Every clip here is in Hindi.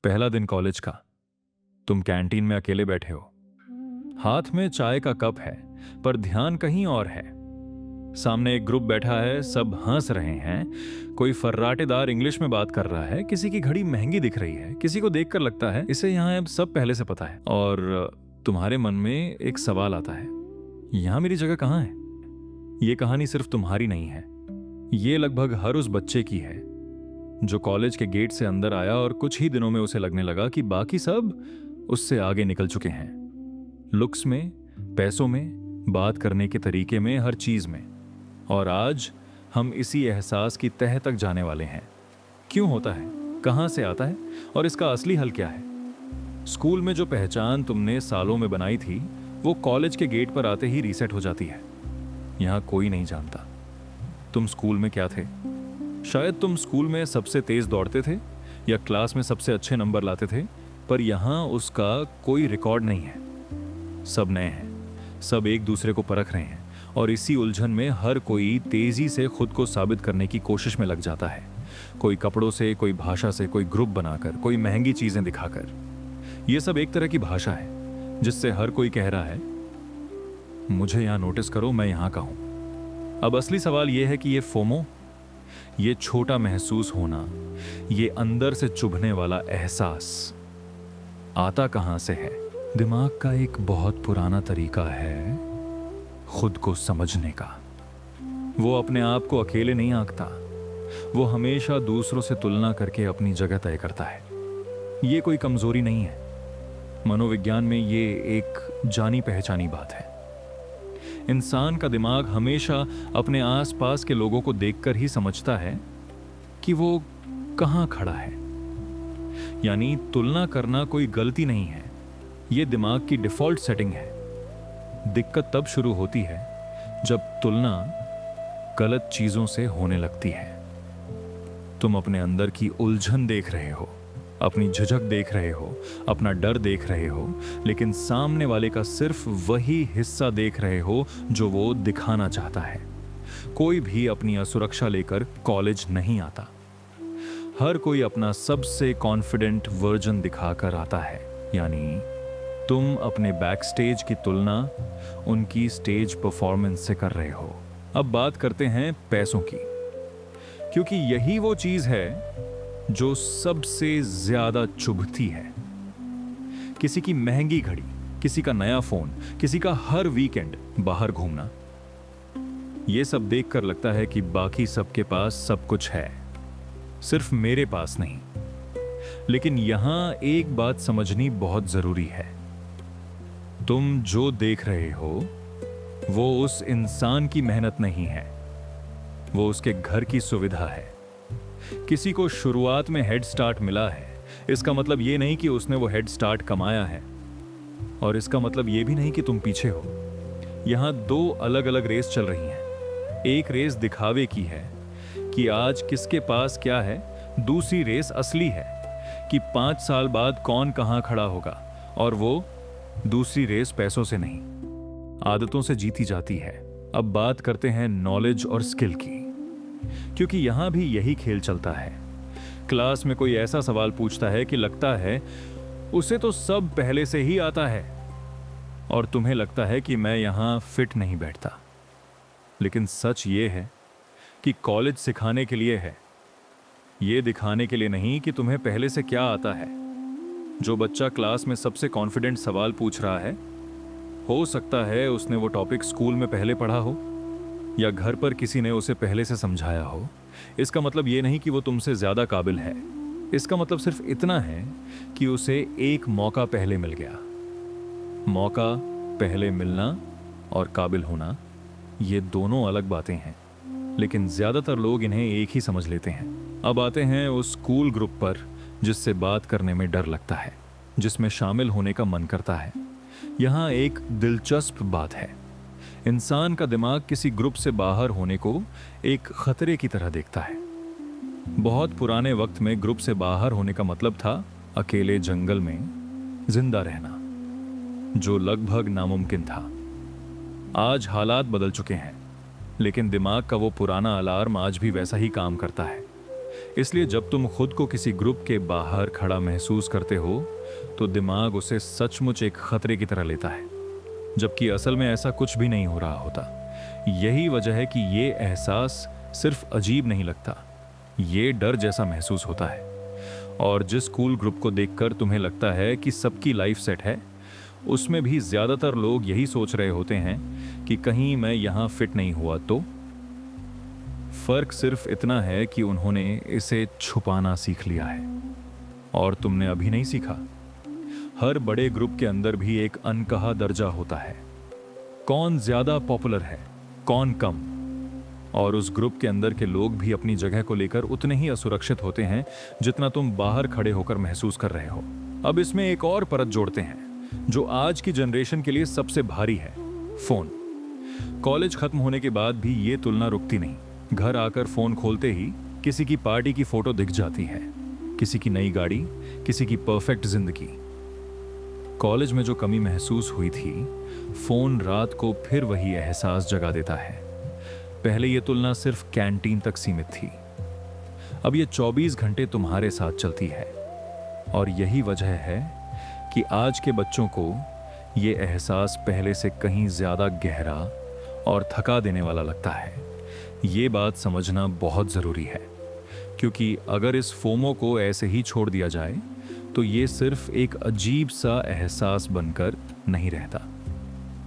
पहला दिन कॉलेज का। तुम कैंटीन में अकेले बैठे हो। हाथ में चाय का कप है, पर ध्यान कहीं और है। सामने एक ग्रुप बैठा है, सब हंस रहे हैं। कोई फर्राटेदार इंग्लिश में बात कर रहा है, किसी की घड़ी महंगी दिख रही है, किसी को देखकर लगता है इसे यहाँ अब सब पहले से पता है। और तुम्हारे मन में एक सवाल आता है, यहाँ मेरी जगह कहाँ है? ये कहानी सिर्फ तुम्हारी नहीं है, ये लगभग हर उस बच्चे की है जो कॉलेज के गेट से अंदर आया और कुछ ही दिनों में उसे लगने लगा कि बाकी सब उससे आगे निकल चुके हैं। लुक्स में, पैसों में, बात करने के तरीके में, हर चीज में। और आज हम इसी एहसास की तह तक जाने वाले हैं। क्यों होता है, कहां से आता है और इसका असली हल क्या है? स्कूल में जो पहचान तुमने सालों में बनाई थी, वो कॉलेज के गेट पर आते ही रीसेट हो जाती है। यहां कोई नहीं जानता तुम स्कूल में क्या थे। शायद तुम स्कूल में सबसे तेज दौड़ते थे या क्लास में सबसे अच्छे नंबर लाते थे, पर यहां उसका कोई रिकॉर्ड नहीं है। सब नए हैं, सब एक दूसरे को परख रहे हैं, और इसी उलझन में हर कोई तेजी से खुद को साबित करने की कोशिश में लग जाता है। कोई कपड़ों से, कोई भाषा से, कोई ग्रुप बनाकर, कोई महंगी चीजें दिखाकर। यह सब एक तरह की भाषा है जिससे हर कोई कह रहा है, मुझे यहां नोटिस करो, मैं यहां का हूं। अब असली सवाल यह है कि ये फोमो, ये छोटा महसूस होना, ये अंदर से चुभने वाला एहसास आता कहां से है? दिमाग का एक बहुत पुराना तरीका है खुद को समझने का। वो अपने आप को अकेले नहीं आंकता, वो हमेशा दूसरों से तुलना करके अपनी जगह तय करता है। ये कोई कमजोरी नहीं है, मनोविज्ञान में ये एक जानी पहचानी बात है। इंसान का दिमाग हमेशा अपने आसपास के लोगों को देखकर ही समझता है कि वो कहां खड़ा है। यानी तुलना करना कोई गलती नहीं है, यह दिमाग की डिफॉल्ट सेटिंग है। दिक्कत तब शुरू होती है जब तुलना गलत चीजों से होने लगती है। तुम अपने अंदर की उलझन देख रहे हो, अपनी झिझक देख रहे हो, अपना डर देख रहे हो, लेकिन सामने वाले का सिर्फ वही हिस्सा देख रहे हो जो वो दिखाना चाहता है। कोई भी अपनी असुरक्षा लेकर कॉलेज नहीं आता। हर कोई अपना सबसे कॉन्फिडेंट वर्जन दिखाकर आता है। यानी तुम अपने बैक स्टेज की तुलना उनकी स्टेज परफॉर्मेंस से कर रहे हो। अब बात करते हैं पैसों की, क्योंकि यही वो चीज है जो सबसे ज्यादा चुभती है। किसी की महंगी घड़ी, किसी का नया फोन, किसी का हर वीकेंड बाहर घूमना, यह सब देखकर लगता है कि बाकी सबके पास सब कुछ है, सिर्फ मेरे पास नहीं। लेकिन यहां एक बात समझनी बहुत जरूरी है। तुम जो देख रहे हो वो उस इंसान की मेहनत नहीं है, वो उसके घर की सुविधा है। किसी को शुरुआत में हेड स्टार्ट मिला है, इसका मतलब यह नहीं कि उसने वो हेड स्टार्ट कमाया है, और इसका मतलब यह भी नहीं कि तुम पीछे हो। यहां दो अलग अलग रेस चल रही हैं। एक रेस दिखावे की है कि आज किसके पास क्या है, दूसरी रेस असली है कि 5 साल बाद कौन कहां खड़ा होगा। और वो दूसरी रेस पैसों से नहीं, आदतों से जीती जाती है। अब बात करते हैं नॉलेज और स्किल की, क्योंकि यहां भी यही खेल चलता है। क्लास में कोई ऐसा सवाल पूछता है कि लगता है उसे तो सब पहले से ही आता है, और तुम्हें लगता है कि मैं यहां फिट नहीं बैठता। लेकिन सच ये है कि कॉलेज सिखाने के लिए है, ये दिखाने के लिए नहीं कि तुम्हें पहले से क्या आता है। जो बच्चा क्लास में सबसे कॉन्फिडेंट सवाल पूछ रहा है, हो सकता है उसने वो टॉपिक स्कूल में पहले पढ़ा हो या घर पर किसी ने उसे पहले से समझाया हो। इसका मतलब ये नहीं कि वो तुमसे ज्यादा काबिल है, इसका मतलब सिर्फ इतना है कि उसे एक मौका पहले मिल गया। मौका पहले मिलना और काबिल होना, ये दोनों अलग बातें हैं, लेकिन ज्यादातर लोग इन्हें एक ही समझ लेते हैं। अब आते हैं उस स्कूल ग्रुप पर जिससे बात करने में डर लगता है, जिसमें शामिल होने का मन करता है। यहां एक दिलचस्प बात है, इंसान का दिमाग किसी ग्रुप से बाहर होने को एक खतरे की तरह देखता है। बहुत पुराने वक्त में ग्रुप से बाहर होने का मतलब था अकेले जंगल में जिंदा रहना, जो लगभग नामुमकिन था। आज हालात बदल चुके हैं, लेकिन दिमाग का वो पुराना अलार्म आज भी वैसा ही काम करता है। इसलिए जब तुम खुद को किसी ग्रुप के बाहर खड़ा महसूस करते हो तो दिमाग उसे सचमुच एक खतरे की तरह लेता है, जबकि असल में ऐसा कुछ भी नहीं हो रहा होता। यही वजह है कि ये एहसास सिर्फ अजीब नहीं लगता, ये डर जैसा महसूस होता है। और जिस कूल ग्रुप को देखकर तुम्हें लगता है कि सबकी लाइफ सेट है, उसमें भी ज्यादातर लोग यही सोच रहे होते हैं कि कहीं मैं यहां फिट नहीं हुआ तो। फर्क सिर्फ इतना है कि उन्होंने इसे छुपाना सीख लिया है और तुमने अभी नहीं सीखा। हर बड़े ग्रुप के अंदर भी एक अनकहा दर्जा होता है, कौन ज्यादा पॉपुलर है, कौन कम। और उस ग्रुप के अंदर के लोग भी अपनी जगह को लेकर उतने ही असुरक्षित होते हैं जितना तुम बाहर खड़े होकर महसूस कर रहे हो। अब इसमें एक और परत जोड़ते हैं जो आज की जनरेशन के लिए सबसे भारी है, फोन। कॉलेज खत्म होने के बाद भी ये तुलना रुकती नहीं। घर आकर फोन खोलते ही किसी की पार्टी की फोटो दिख जाती है, किसी की नई गाड़ी, किसी की परफेक्ट जिंदगी। कॉलेज में जो कमी महसूस हुई थी, फोन रात को फिर वही एहसास जगा देता है। पहले यह तुलना सिर्फ कैंटीन तक सीमित थी, अब यह 24 घंटे तुम्हारे साथ चलती है। और यही वजह है कि आज के बच्चों को यह एहसास पहले से कहीं ज्यादा गहरा और थका देने वाला लगता है। ये बात समझना बहुत ज़रूरी है, क्योंकि अगर इस फोमो को ऐसे ही छोड़ दिया जाए तो ये सिर्फ एक अजीब सा एहसास बनकर नहीं रहता।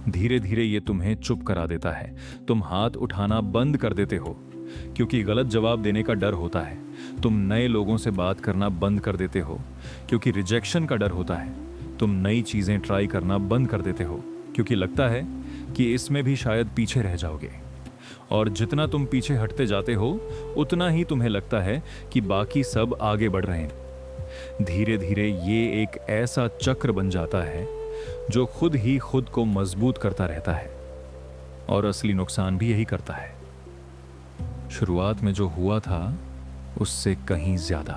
धीरे धीरे ये तुम्हें चुप करा देता है। तुम हाथ उठाना बंद कर देते हो क्योंकि गलत जवाब देने का डर होता है। तुम नए लोगों से बात करना बंद कर देते हो क्योंकि रिजेक्शन का डर होता है। तुम नई चीज़ें ट्राई करना बंद कर देते हो क्योंकि लगता है कि इसमें भी शायद पीछे रह जाओगे। और जितना तुम पीछे हटते जाते हो उतना ही तुम्हें लगता है कि बाकी सब आगे बढ़ रहे हैं। धीरे धीरे ये एक ऐसा चक्र बन जाता है जो खुद ही खुद को मजबूत करता रहता है और असली नुकसान भी यही करता है। शुरुआत में जो हुआ था उससे कहीं ज्यादा।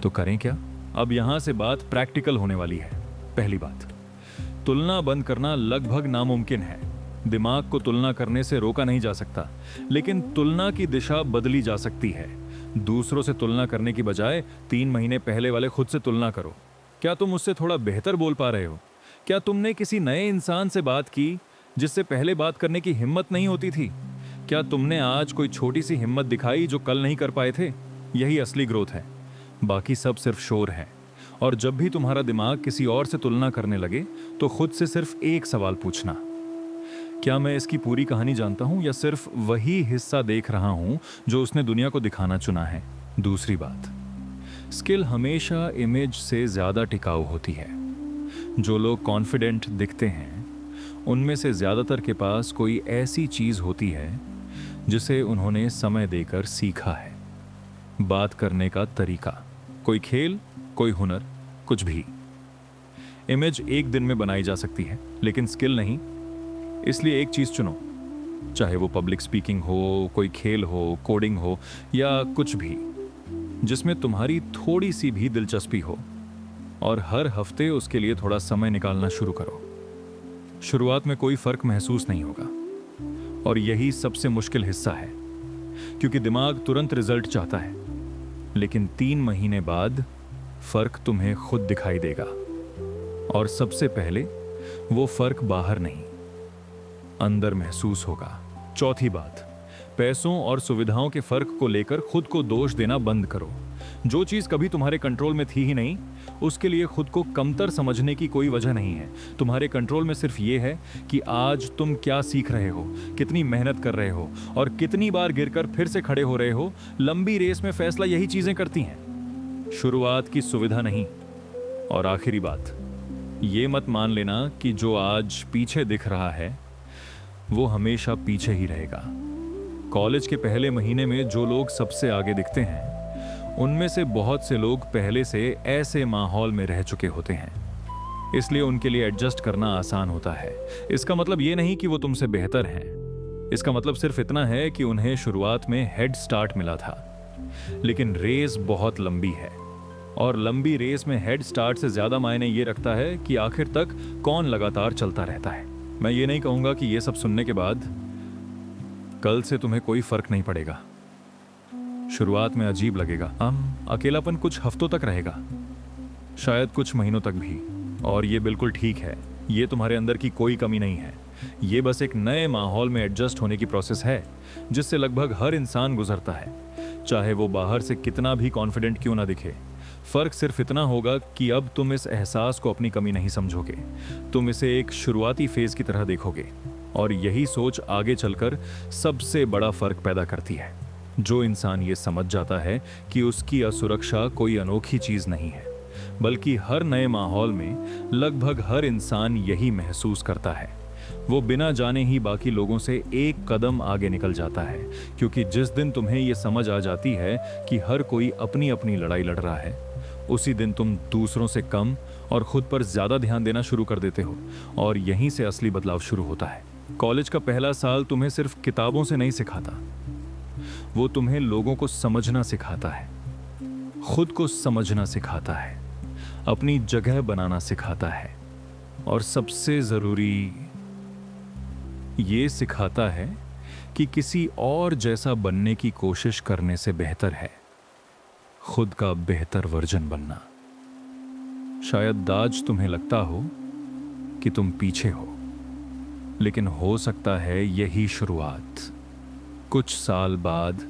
तो करें क्या? अब यहां से बात प्रैक्टिकल होने वाली है। पहली बात, तुलना बंद करना लगभग नामुमकिन है। दिमाग को तुलना करने से रोका नहीं जा सकता, लेकिन तुलना की दिशा बदली जा सकती है। दूसरों से तुलना करने की बजाय 3 महीने पहले वाले खुद से तुलना करो। क्या तुम उससे थोड़ा बेहतर बोल पा रहे हो? क्या तुमने किसी नए इंसान से बात की जिससे पहले बात करने की हिम्मत नहीं होती थी? क्या तुमने आज कोई छोटी सी हिम्मत दिखाई जो कल नहीं कर पाए थे? यही असली ग्रोथ है, बाकी सब सिर्फ शोर है। और जब भी तुम्हारा दिमाग किसी और से तुलना करने लगे तो खुद से सिर्फ एक सवाल पूछना, क्या मैं इसकी पूरी कहानी जानता हूं या सिर्फ वही हिस्सा देख रहा हूं जो उसने दुनिया को दिखाना चुना है? दूसरी बात, स्किल हमेशा इमेज से ज्यादा टिकाऊ होती है। जो लोग कॉन्फिडेंट दिखते हैं उनमें से ज्यादातर के पास कोई ऐसी चीज होती है जिसे उन्होंने समय देकर सीखा है। बात करने का तरीका, कोई खेल, कोई हुनर, कुछ भी। इमेज एक दिन में बनाई जा सकती है लेकिन स्किल नहीं। इसलिए एक चीज चुनो, चाहे वो पब्लिक स्पीकिंग हो, कोई खेल हो, कोडिंग हो या कुछ भी, जिसमें तुम्हारी थोड़ी सी भी दिलचस्पी हो, और हर हफ्ते उसके लिए थोड़ा समय निकालना शुरू करो। शुरुआत में कोई फर्क महसूस नहीं होगा और यही सबसे मुश्किल हिस्सा है, क्योंकि दिमाग तुरंत रिजल्ट चाहता है। लेकिन 3 महीने बाद फर्क तुम्हें खुद दिखाई देगा, और सबसे पहले वो फर्क बाहर नहीं, अंदर महसूस होगा। चौथी बात, पैसों और सुविधाओं के फर्क को लेकर खुद को दोष देना बंद करो। जो चीज कभी तुम्हारे कंट्रोल में थी ही नहीं, उसके लिए खुद को कमतर समझने की कोई वजह नहीं है। तुम्हारे कंट्रोल में सिर्फ ये है कि आज तुम क्या सीख रहे हो, कितनी मेहनत कर रहे हो और कितनी बार गिरकर फिर से खड़े हो रहे हो। लंबी रेस में फैसला यही चीजें करती हैं, शुरुआत की सुविधा नहीं। और आखिरी बात, ये मत मान लेना कि जो आज पीछे दिख रहा है वो हमेशा पीछे ही रहेगा। कॉलेज के पहले महीने में जो लोग सबसे आगे दिखते हैं उनमें से बहुत से लोग पहले से ऐसे माहौल में रह चुके होते हैं, इसलिए उनके लिए एडजस्ट करना आसान होता है। इसका मतलब ये नहीं कि वो तुमसे बेहतर हैं, इसका मतलब सिर्फ इतना है कि उन्हें शुरुआत में हेड स्टार्ट मिला था। लेकिन रेस बहुत लंबी है, और लंबी रेस में हेड स्टार्ट से ज्यादा मायने ये रखता है कि आखिर तक कौन लगातार चलता रहता है। मैं ये नहीं कहूंगा कि ये सब सुनने के बाद कल से तुम्हें कोई फर्क नहीं पड़ेगा। शुरुआत में अजीब लगेगा, अकेलापन कुछ हफ्तों तक रहेगा, शायद कुछ महीनों तक भी। और ये बिल्कुल ठीक है, ये तुम्हारे अंदर की कोई कमी नहीं है। ये बस एक नए माहौल में एडजस्ट होने की प्रोसेस है जिससे लगभग हर इंसान गुजरता है, चाहे वो बाहर से कितना भी कॉन्फिडेंट क्यों ना दिखे। फर्क सिर्फ इतना होगा कि अब तुम इस एहसास को अपनी कमी नहीं समझोगे, तुम इसे एक शुरुआती फेज की तरह देखोगे। और यही सोच आगे चलकर सबसे बड़ा फर्क पैदा करती है। जो इंसान ये समझ जाता है कि उसकी असुरक्षा कोई अनोखी चीज नहीं है, बल्कि हर नए माहौल में लगभग हर इंसान यही महसूस करता है, वो बिना जाने ही बाकी लोगों से एक कदम आगे निकल जाता है। क्योंकि जिस दिन तुम्हें ये समझ आ जाती है कि हर कोई अपनी अपनी लड़ाई लड़ रहा है, उसी दिन तुम दूसरों से कम और खुद पर ज्यादा ध्यान देना शुरू कर देते हो। और यहीं से असली बदलाव शुरू होता है। कॉलेज का पहला साल तुम्हें सिर्फ किताबों से नहीं सिखाता, वो तुम्हें लोगों को समझना सिखाता है, खुद को समझना सिखाता है, अपनी जगह बनाना सिखाता है, और सबसे जरूरी ये सिखाता है कि किसी और जैसा बनने की कोशिश करने से बेहतर है खुद का बेहतर वर्जन बनना। शायद आज तुम्हें लगता हो कि तुम पीछे हो, लेकिन हो सकता है यही शुरुआत कुछ साल बाद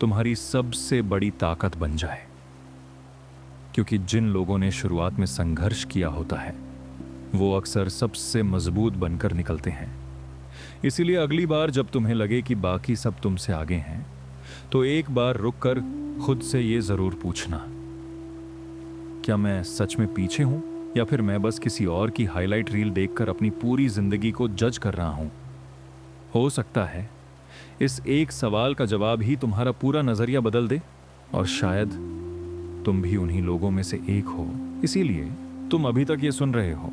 तुम्हारी सबसे बड़ी ताकत बन जाए। क्योंकि जिन लोगों ने शुरुआत में संघर्ष किया होता है, वो अक्सर सबसे मजबूत बनकर निकलते हैं। इसीलिए अगली बार जब तुम्हें लगे कि बाकी सब तुमसे आगे हैं, तो एक बार रुककर खुद से ये जरूर पूछना, क्या मैं सच में पीछे हूं, या फिर मैं बस किसी और की हाईलाइट रील देखकर अपनी पूरी जिंदगी को जज कर रहा हूं। हो सकता है इस एक सवाल का जवाब ही तुम्हारा पूरा नजरिया बदल दे, और शायद तुम भी उन्हीं लोगों में से एक हो, इसीलिए तुम अभी तक ये सुन रहे हो।